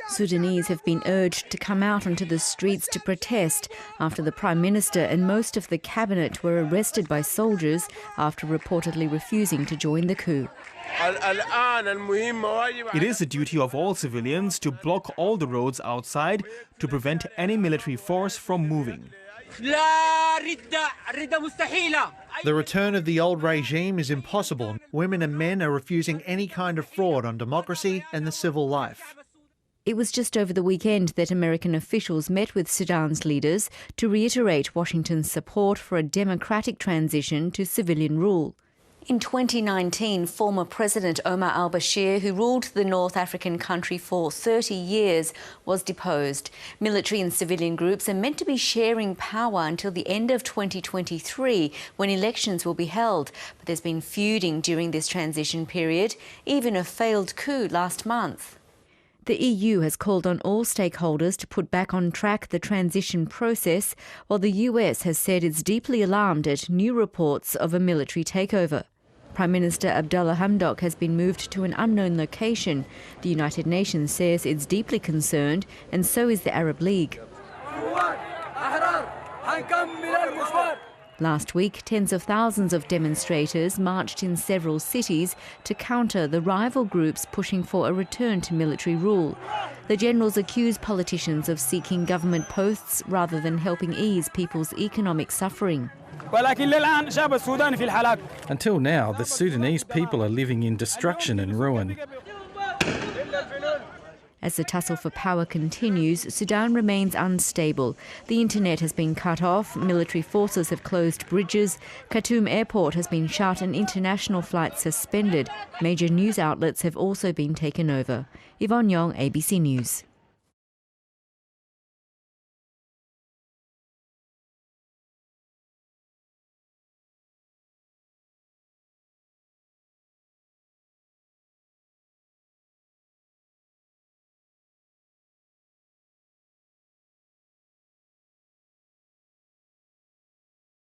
Sudanese have been urged to come out onto the streets to protest after the Prime Minister and most of the cabinet were arrested by soldiers after reportedly refusing to join the coup. It is the duty of all civilians to block all the roads outside to prevent any military force from moving. The return of the old regime is impossible. Women and men are refusing any kind of fraud on democracy and the civil life. It was just over the weekend that American officials met with Sudan's leaders to reiterate Washington's support for a democratic transition to civilian rule. In 2019, former President Omar al-Bashir, who ruled the North African country for 30 years, was deposed. Military and civilian groups are meant to be sharing power until the end of 2023, when elections will be held. But there's been feuding during this transition period, even a failed coup last month. The EU has called on all stakeholders to put back on track the transition process, while the US has said it's deeply alarmed at new reports of a military takeover. Prime Minister Abdullah Hamdok has been moved to an unknown location. The United Nations says it's deeply concerned, and so is the Arab League. Last week, tens of thousands of demonstrators marched in several cities to counter the rival groups pushing for a return to military rule. The generals accuse politicians of seeking government posts rather than helping ease people's economic suffering. Until now, the Sudanese people are living in destruction and ruin. As the tussle for power continues, Sudan remains unstable. The internet has been cut off, military forces have closed bridges, Khartoum airport has been shut and international flights suspended. Major news outlets have also been taken over. Yvonne Yong, ABC News.